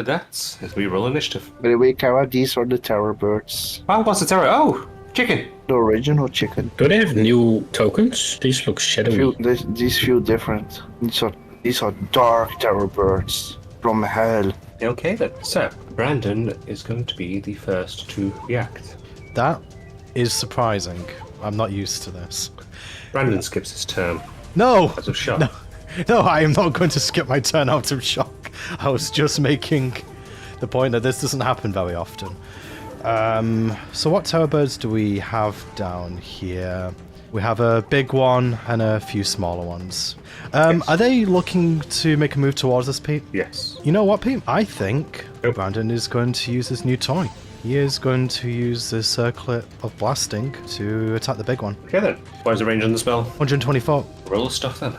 With that, as we roll initiative. By the way, Kara, these are the terror birds. Oh, what's the terror? Oh, chicken. The original chicken. Do they have new tokens? These look shadowy. These feel different. These are dark terror birds from hell. Okay then. So, Brandon is going to be the first to react. That is surprising. I'm not used to this. Brandon skips his turn No! as of shock. No, I am not going to skip my turn out of shock. I was just making the point that this doesn't happen very often. So what terror birds do we have down here? We have a big one and a few smaller ones. Yes. Are they looking to make a move towards us, Pete? Yes. You know what, Pete? I think Yep. Brandon is going to use his new toy. He is going to use the circlet of blasting to attack the big one. Okay then. What is the range on the spell? 124. Roll the stuff then.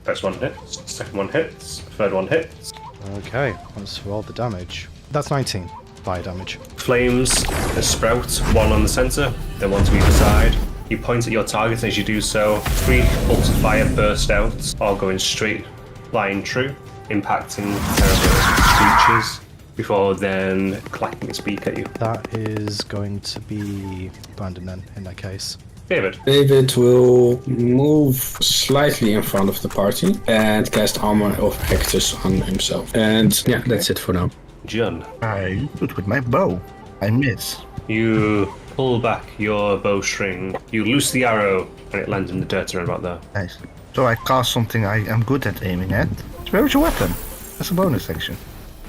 First one hits, second one hits, third one hits. Okay, let's roll the damage. That's 19 fire damage. Flames sprout, one on the center, then one to either side. You point at your target as you do so. 3 bolts of fire burst out, all going straight, flying true, impacting the creatures before then clacking its beak at you. That is going to be Brandon then, in that case. David. David will move slightly in front of the party and cast Armor of Hectus on himself. And yeah, that's it for now. Jun. I shoot with my bow. I miss. You pull back your bowstring, you loose the arrow, and it lands in the dirt around about there. Nice. So I cast something I am good at aiming at. Spiritual weapon. That's a bonus action.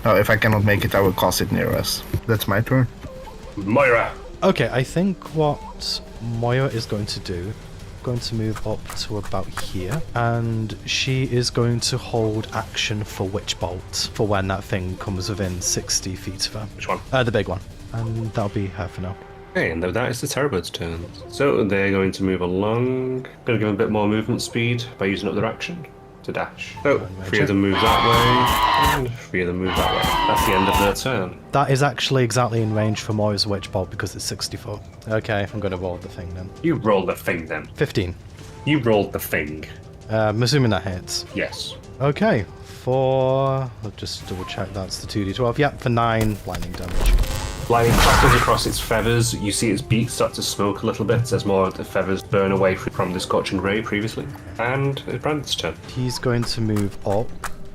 Now, if I cannot make it, I will cast it near us. That's my turn. Moira. Okay, I think what Moira is going to do, going to move up to about here, and she is going to hold action for Witch Bolt for when that thing comes within 60 feet of her. Which one? The big one. And that'll be her for now. Okay, and that is the Terrorbird's turn. So they're going to move along. Going to give them a bit more movement speed by using up their action to dash. So 3 of them move that way, and 3 of them move that way. That's the end of their turn. That is actually exactly in range for Moira's Witch Bolt because it's 64. Okay, I'm going to roll the thing then. You rolled the thing then. 15. You rolled the thing. I'm assuming that hits. Yes. Okay, for... I'll just double check that's the 2d12. Yep, for 9 lightning damage. Lightning crackles across its feathers. You see its beak start to smoke a little bit as more of the feathers burn away from the scorching ray previously. And it's Brandon's turn. He's going to move up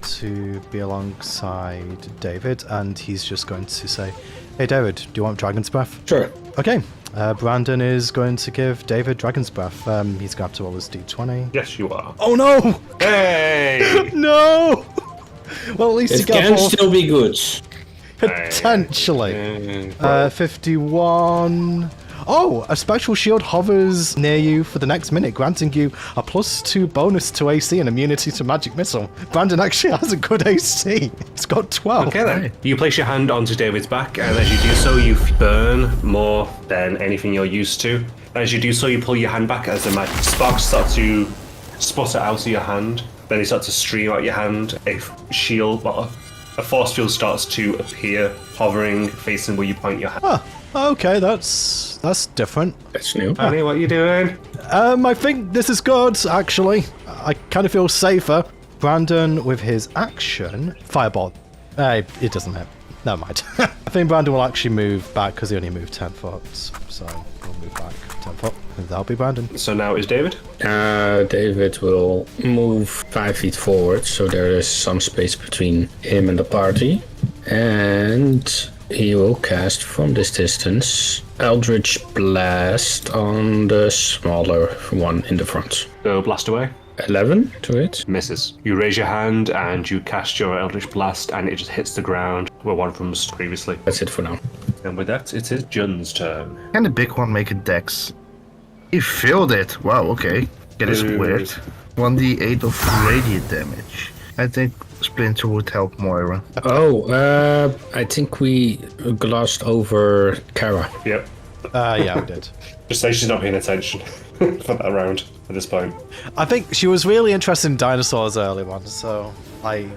to be alongside David, and he's just going to say, "Hey David, do you want Dragon's Breath?" Sure. Okay. Brandon is going to give David Dragon's Breath. He's going to have to roll his d20. Yes, you are. Oh no! Hey! No! Well, at least It he got can four. still be good. Potentially. 51. Oh, a special shield hovers near you for the next minute, granting you a +2 bonus to AC and immunity to magic missile. Brandon actually has a good AC. It's got 12. Okay then. You place your hand onto David's back, and as you do so, you burn more than anything you're used to. As you do so, you pull your hand back as the magic sparks start to sputter out of your hand. Then they start to stream out your hand. A shield, a force field starts to appear, hovering, facing where you point your hand. Oh, okay, that's different. That's new. Annie, what are you doing? I think this is good, actually. I kind of feel safer. Brandon, with his action, fireball. It doesn't hit. Never mind. I think Brandon will actually move back because he only moved 10 foot. So we'll move back 10 foot. And that'll be Brandon. So now is David. David will move 5 feet forward, so there is some space between him and the party. And he will cast from this distance Eldritch Blast on the smaller one in the front. So blast away. 11 to it. Misses. You raise your hand and you cast your Eldritch Blast, and it just hits the ground where one from was previously. That's it for now. And with that, it is Jun's turn. Can the big one make a dex? He failed it. Wow, okay. That is weird. 1d8 of radiant damage. I think Splinter would help Moira. Oh, I think we glossed over Kara. Yep. Yeah, we did. Just say she's not paying attention for that round at this point. I think she was really interested in dinosaurs early on, so maybe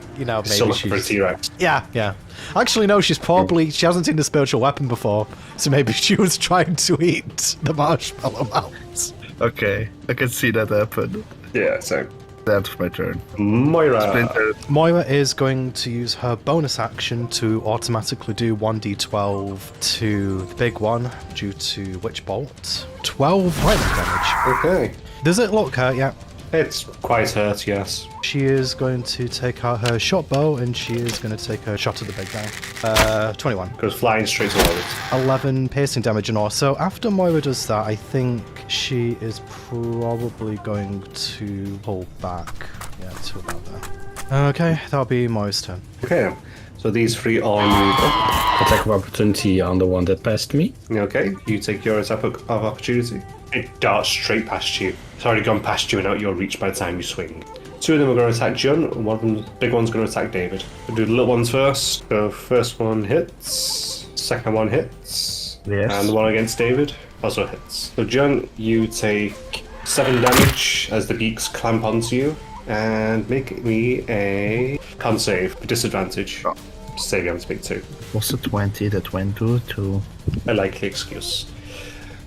Still looking for a she's... T-Rex. Yeah. Actually, no, she hasn't seen the spiritual weapon before, so maybe she was trying to eat the marshmallow mounts. Okay, I can see that happen. Yeah, so That's my turn. Moira. Splinter. Moira is going to use her bonus action to automatically do 1d12 to the big one due to Witch Bolt. 12 lightning damage. Okay. Does it look hurt yet? It's quite hurt, yes. She is going to take out her short bow and she is going to take her shot at the big guy. 21. Goes flying straight towards it. 11 piercing damage and all. So after Moira does that, I think she is probably going to pull back. Yeah, to about there. Okay, that'll be Moira's turn. Okay. So these three all move up. Attack of opportunity on the one that passed me. Okay. You take your attack of opportunity. It darts straight past you. It's already gone past you and out your reach by the time you swing. Two of them are going to attack Jun. One of them, big one's going to attack David. We'll do the little ones first. So first one hits. Second one hits. Yes. And the one against David also hits. So Jun, you take 7 damage as the beaks clamp onto you. And make me a con save with disadvantage. Oh. Save you have to make 2. What's the 20 that went to? A likely excuse.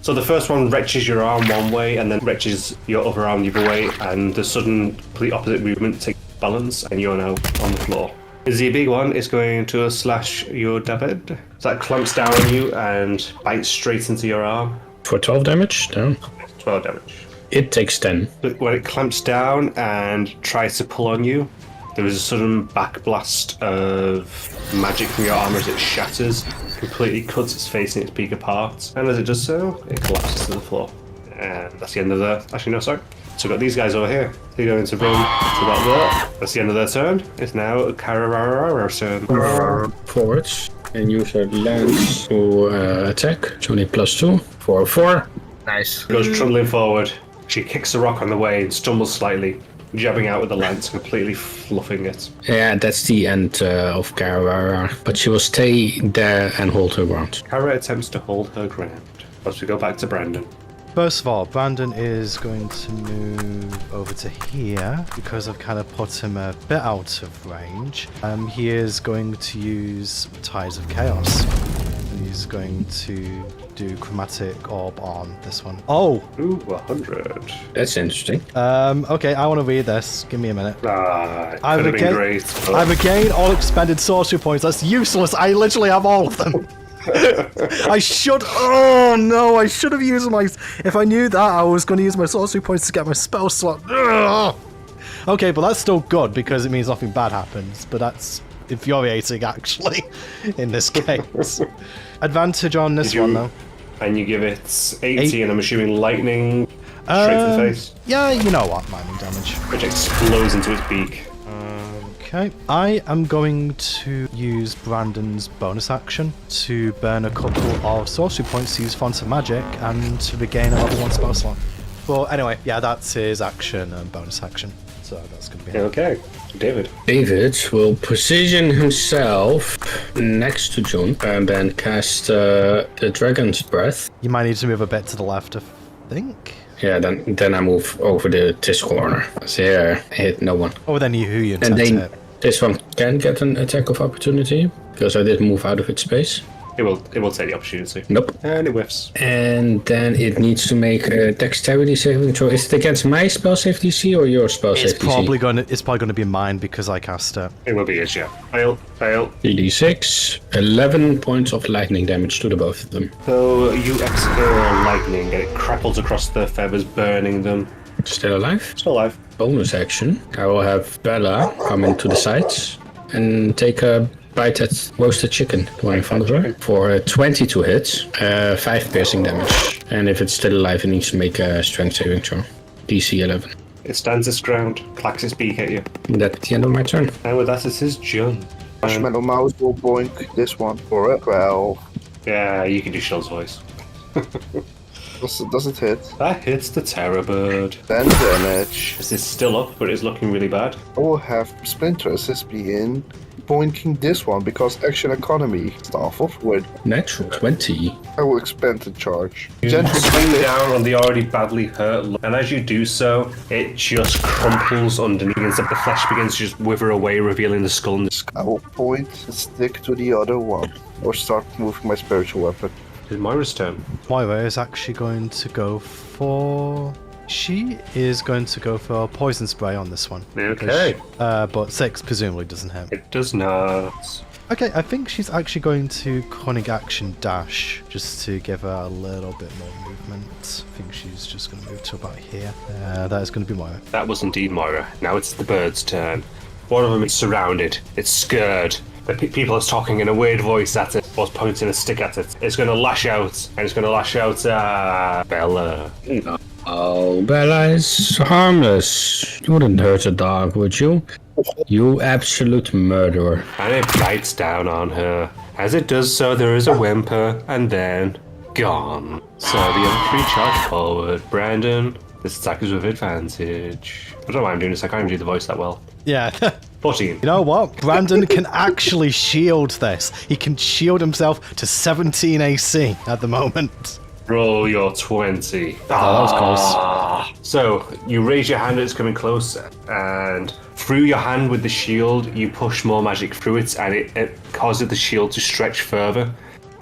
So the first one wrenches your arm one way and then wrenches your other arm the other way, and the sudden complete opposite movement takes balance and you're now on the floor. The big one is going to slash your David. So that clamps down on you and bites straight into your arm. For 12 damage, down. 12 damage. It takes 10. But when it clamps down and tries to pull on you, there is a sudden backblast of magic from your armor as it shatters, completely cuts its face and its beak apart, and as it does so, it collapses to the floor. And that's the end of their... Actually, no, sorry. So we've got these guys over here. They're going to run to about there. That's the end of their turn. It's now Kararara's turn. Forwards. And use her lance to attack. It's only +2 for a 4. Nice. Goes trundling forward. She kicks a rock on the way and stumbles slightly, jabbing out with the lance, completely fluffing it. Yeah, that's the end of Carrara. But she will stay there and hold her ground. Kara attempts to hold her ground. As we go back to Brandon. First of all, Brandon is going to move over to here because I've kind of put him a bit out of range. He is going to use Ties of Chaos. And he's going to do Chromatic Orb on this one. Oh! Ooh, 100. That's interesting. Okay, I want to read this. Give me a minute. It could have been great. But... I've again all expended sorcery points. That's useless. I literally have all of them. I should. Oh no! I should have used my. If I knew that, I was going to use my sorcery points to get my spell slot. Ugh. Okay, but that's still good because it means nothing bad happens. But that's infuriating, actually, in this case. Advantage on this one though. And you give it 80, and I'm assuming lightning straight to the face. Yeah, you know what, lightning damage. Which explodes into its beak. Okay, I am going to use Brandon's bonus action to burn a couple of sorcery points to use Font of Magic and to regain a level 1 spell slot. But anyway, yeah, that's his action and bonus action. So that's going to be it. Okay, David. David will position himself next to John and then cast the Dragon's Breath. You might need to move a bit to the left, I think. Yeah, then I move over this corner. So here, I hit no one. Oh, then who you And intend to then hit. this one can get an attack of opportunity because I did move out of its space. It will take the opportunity. Nope. And it whiffs. And then it needs to make a dexterity saving throw. Is it against my spell save DC or your spell save DC? It's probably going to be mine because I cast it. It will be his, yeah. Fail. 3d6, 11 points of lightning damage to the both of them. So you exhale lightning, and it crackles across the feathers, burning them. Still alive? Still alive. Bonus action. I will have Bella come into the sides and take a bite at roasted chicken, the one in front of her, for 20 to hit, 5 piercing damage. And if it's still alive, it needs to make a strength saving throw. DC 11. It stands its ground, clacks its beak at you. And that's the end of my turn. And with that, it is Jun. Marshmallow Mouse will boink this one for a 12. Yeah, you can do Shell's voice. Does it hit? That hits the Terror Bird. 10 damage. This is still up, but it's looking really bad. I will have Splinter assist me in boinking this one because action economy staff of wood. Natural 20. I will expend the charge. You Gentle swing split. down on the already badly hurt, and as you do so, it just crumples underneath, and the flesh begins to just wither away, revealing the skull. I will point and stick to the other one or start moving my spiritual weapon. It's Moira's turn. Moira is actually going to go for She is going to go for poison spray on this one. Okay. But 6 presumably doesn't hit. It does not. Okay, I think she's actually going to cunning action dash just to give her a little bit more movement. I think she's just going to move to about here. That is going to be Moira. That was indeed Moira. Now it's the bird's turn. One of them is surrounded. It's scared. The people are talking in a weird voice at it, or pointing a stick at it. It's going to lash out, and it's going to lash out Bella. Oh, Bella is harmless. You wouldn't hurt a dog, would you? You absolute murderer. And it bites down on her. As it does so, there is a whimper, and then gone. So the other 3 charge forward. Brandon, this attack is with advantage. I don't know why I'm doing this, I can't even do the voice that well. Yeah. 14. You know what? Brandon can actually shield this. He can shield himself to 17 AC at the moment. Roll your 20. Oh, that was close. So you raise your hand, it's coming close, and through your hand with the shield, you push more magic through it, and it causes the shield to stretch further.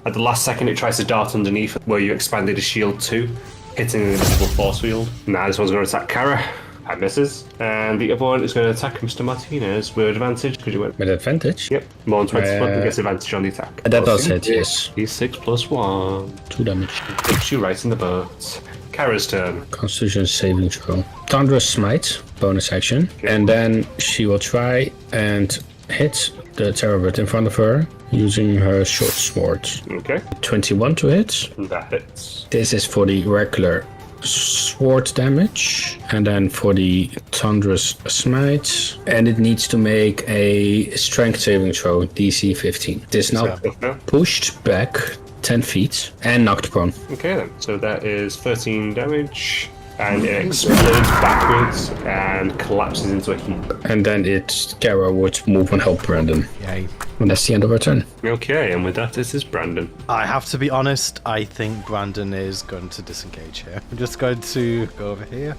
At the last second, it tries to dart underneath where you expanded the shield to, hitting an invisible force field. Now this one's going to attack Kara. And misses. And the other one is going to attack Mr. Martinez with advantage. Because you went. With advantage? Yep. More than 20 foot and gets advantage on the attack. That does hit, yes. He's 6 plus 1. 2 damage. Hits you right in the butt. Kara's turn. Constitution saving throw. Thunderous Smite, bonus action. And then she will try and hit the terror bird in front of her using her short sword. Okay. 21 to hit. That hits. This is for the regular sword damage, and then for the thunderous smite, and it needs to make a strength saving throw, DC 15. It is now pushed back 10 feet and knocked prone. Okay then. So that is 13 damage. And it explodes backwards and collapses into a heap. And then Kara would move and help Brandon. Yay. And that's the end of her turn. Okay, and with that, this is Brandon. I have to be honest, I think Brandon is going to disengage here. I'm just going to go over here.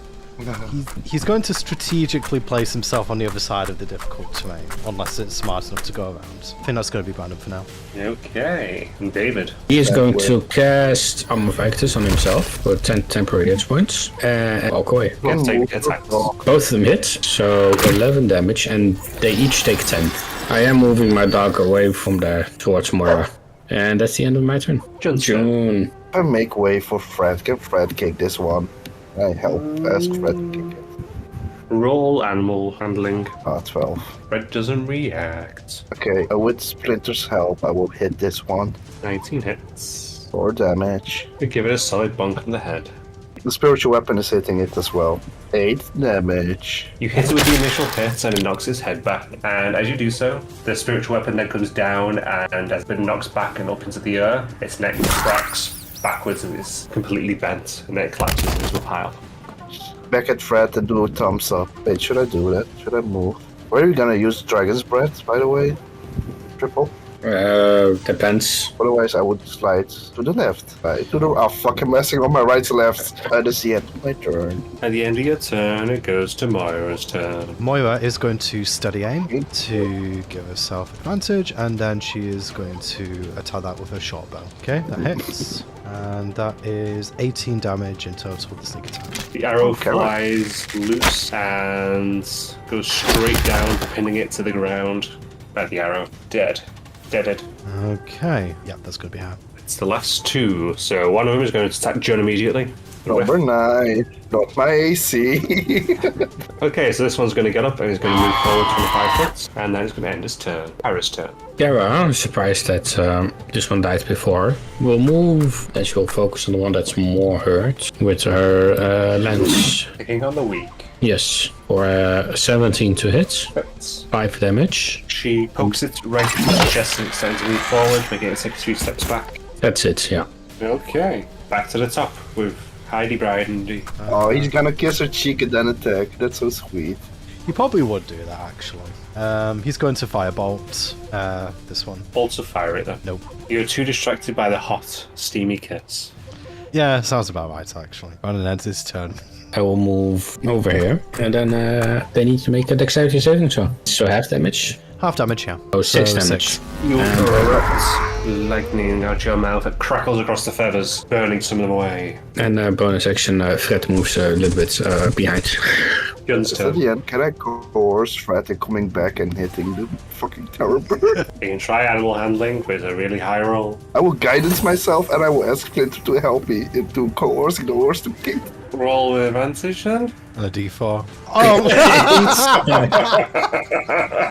He's going to strategically place himself on the other side of the difficult terrain, unless it's smart enough to go around. I think that's going to be Brandon for now. Okay, and David. He is going to cast Arm of Actus on himself for 10 temporary hit points and walk away. You have to take attacks. Both of them hit, so 11 damage, and they each take 10. I am moving my dog away from there towards Moira. And that's the end of my turn. June. I make way for Fred. Can Fred kick this one? I help ask Fred to kick it. Roll animal handling. 12. Fred doesn't react. Okay, with Splinter's help, I will hit this one. 19 hits. 4 damage. We give it a solid bonk on the head. The spiritual weapon is hitting it as well. 8 damage. You hit it with the initial hit and it knocks his head back. And as you do so, the spiritual weapon then comes down and as it knocks back and up into the air, its neck cracks backwards and is completely bent and then it collapses into a pile. Back at Fred and do a thumbs up. Wait, should I do that? Should I move? Where are you gonna use Dragon's Breath, by the way? Triple? Depends. Otherwise, I would slide to the left. I'm fucking messing on my right to left. That's the end of my turn. At the end of your turn, it goes to Moira's turn. Moira is going to steady aim to give herself advantage, and then she is going to attack that with her short bow. Okay, that hits. And that is 18 damage in total with the sneak attack. The arrow flies loose and goes straight down, pinning it to the ground. The arrow dead. Dead. Okay, yeah, that's going to be her. It's the last two, so one of them is going to attack John immediately. Number 9, not my AC. Okay, so this one's going to get up and he's going to move forward 25 foot, and then he's going to end his turn. Kara's turn. Kara, I'm surprised that this one died before. We'll move, and she'll focus on the one that's more hurt with her lance. Picking on the weak. Yes, for 17 to hit, Hits. 5 damage. She pokes it right into the chest and extends to move forward, making it take 3 steps back. That's it, yeah. Okay, back to the top with Heidi Bryden. Oh, he's gonna kiss her cheek and then attack. That's so sweet. You probably would do that, actually. He's going to firebolt this one. Also fire it though. Nope. You're too distracted by the hot, steamy kiss. Yeah, sounds about right, actually. Brandon ends his turn. I will move over here, and then they need to make a dexterity saving throw. So half damage. Half damage, yeah. Oh, 6 So damage. 6. You're correct. lightning out your mouth. It crackles across the feathers, burning some of them away. And bonus action, Fred moves a little bit behind. Gun's At turn. the end, can I coerce Fred in coming back and hitting the fucking terror bird? You can try animal handling with a really high roll. I will guidance myself and I will ask Flint to help me into coercing the horse to kick. Roll with advantage then. And a d4. Oh!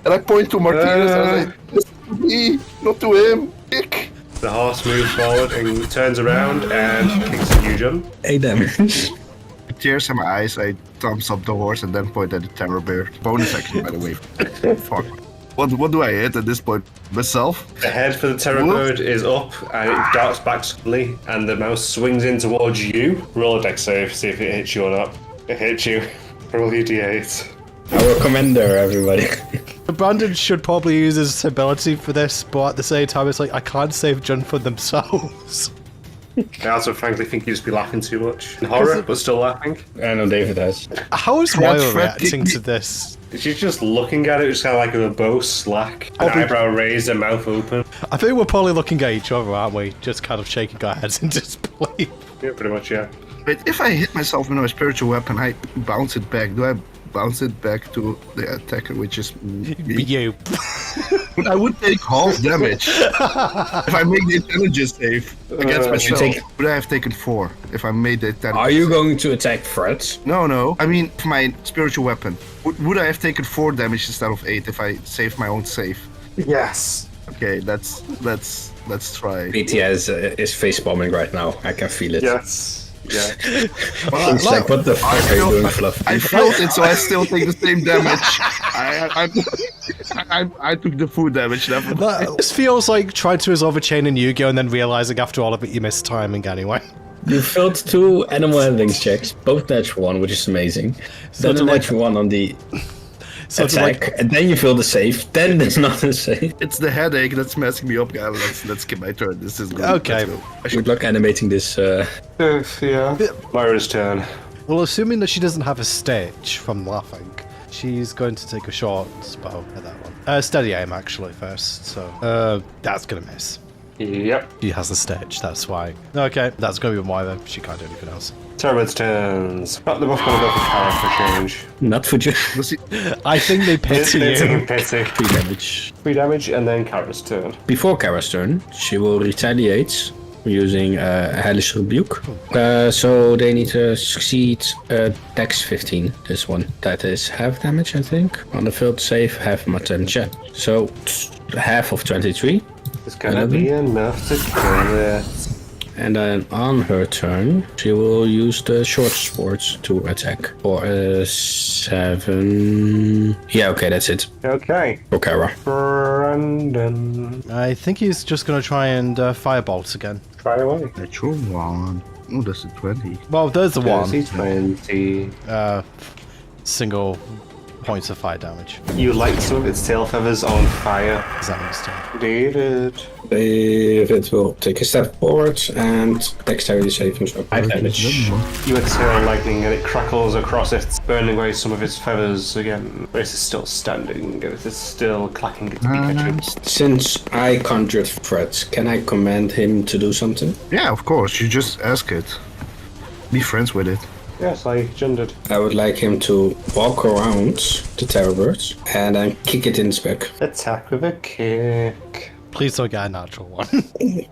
And I point to Martinez and I say, "This is to me, not to him. Kick." The horse moves forward and turns around and kicks at you, John. 8 damage. Tears in my eyes, I thumbs up the horse and then point at the terror bear. Bonus action, by the way. Fuck. What do I hit at this point? Myself? The head for the terror bird is up and it darts back suddenly, and the mouse swings in towards you. Roll a dex save, see if it hits you or not. It hits you. Roll your d8. Our commander, everybody. Brandon should probably use his ability for this, but at the same time, it's like, I can't save Jun for themselves. I also frankly think you just be laughing too much. In horror, but still laughing. I know David has. How is Fred, Moira Fred, reacting kick to me. this? She's just looking at it, just kind of like with a bow slack, an eyebrow raised, and mouth open. I think we're probably looking at each other, aren't we? Just kind of shaking our heads in disbelief. Yeah, pretty much, yeah. Wait, if I hit myself with a spiritual weapon, I bounce it back. Do I bounce it back to the attacker, which is me? You. But I would take half damage if I make the intelligence save against myself. Would I have taken 4 if I made the intelligence? Are you going to attack Fred? No. I mean, my spiritual weapon. Would I have taken 4 damage instead of 8 if I saved my own save? Yes. Okay, let's try. BTS is face bombing right now. I can feel it. Yes. Yeah. It's like, what the fuck are you doing, Fluff? I felt it, so I still take the same damage. I took the full damage. This feels like trying to resolve a chain in Yu-Gi-Oh! And then realizing after all of it you missed timing anyway. You failed 2 animal handling checks, both natural 1, which is amazing. Then a to like- natural 1 on the So to attack, and then you fail the save, then there's not a save. It's the headache that's messing me up, guys. Let's skip my turn. This is good. Okay. Let's go. Good luck animating this. Yeah. Moira's turn. Well, assuming that she doesn't have a stitch from laughing, she's going to take a short spell at that one. Steady aim, actually, first. So, that's going to miss. Yep. She has a stitch, that's why. Okay, that's going to be Moira. She can't do anything else. Terrorbird's turns. But they're both going to go for Kara for change. Not for you. Let's see. I think they pity They're taking you. pity. 3 damage. 3 damage, and then Kara's turn. Before Kara's turn, she will retaliate using Hellish Rebuke. So they need to succeed Dex 15, this one. That is half damage, I think. On the failed save, half more damage. Yeah. So half of 23. It's gonna be enough to kill it. And then on her turn, she will use the short swords to attack for a 7. Yeah, okay, that's it. Okay. For Kara. Brandon. I think he's just going to try and firebolt again. Try away. Natural 1. Oh, that's a 20. Well, there's the one. Dirty 20. Single points of fire damage. You light some of its tail feathers on fire. Is that understand? David. David will take a step forward and dexterity saving throw. 5 damage. You exhale lightning and it crackles across it, burning away some of its feathers again. But it is still standing. It is still clacking its Pikachu. Since I conjured Fred, can I command him to do something? Yeah, of course. You just ask it. Be friends with it. Yes, I gendered. I would like him to walk around the terror birds and then kick it in its back. Attack with a kick. Please don't get a natural one.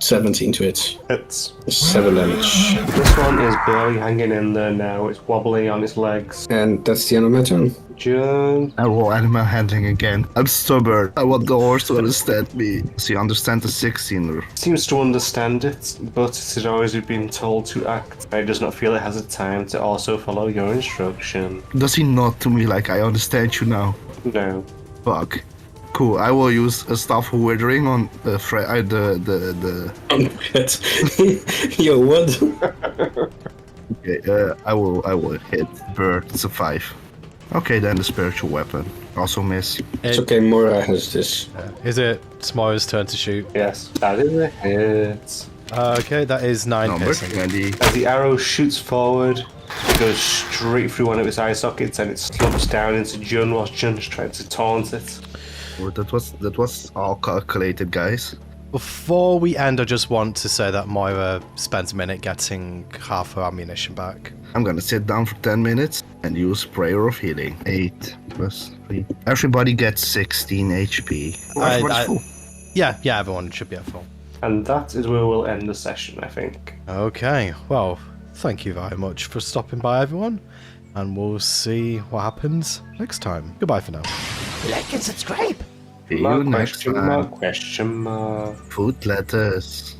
17 to it. It's 7 damage. This one is barely hanging in there now. It's wobbly on its legs. And that's the end of my turn. John. I roll animal handling again. I'm stubborn. I want the horse to understand me. Does he understand the 16er? Seems to understand it, but it has always been told to act. It does not feel it has the time to also follow your instruction. Does he nod to me like I understand you now? No. Fuck. Cool. I will use a staff of withering on the Yo, what? Okay, I will hit bird. It's a 5. Okay, then the spiritual weapon. Also miss. It's okay, Mora has this. Is it Smora's turn to shoot? Yes, that is a hit. Okay, that is 9 Number piercing. 20. As the arrow shoots forward, it goes straight through one of its eye sockets and it slumps down into Jun whilst Jun is trying to taunt it. Oh, that was all calculated, guys. Before we end, I just want to say that Moira spends a minute getting half her ammunition back. I'm gonna sit down for 10 minutes and use Prayer of Healing. 8 plus 3. Everybody gets 16 HP. Oh, everybody's full. Yeah, everyone should be at full. And that is where we'll end the session, I think. Okay, well, thank you very much for stopping by, everyone. And we'll see what happens next time. Goodbye for now. Like and subscribe. See you next time. Question mark. Food letters.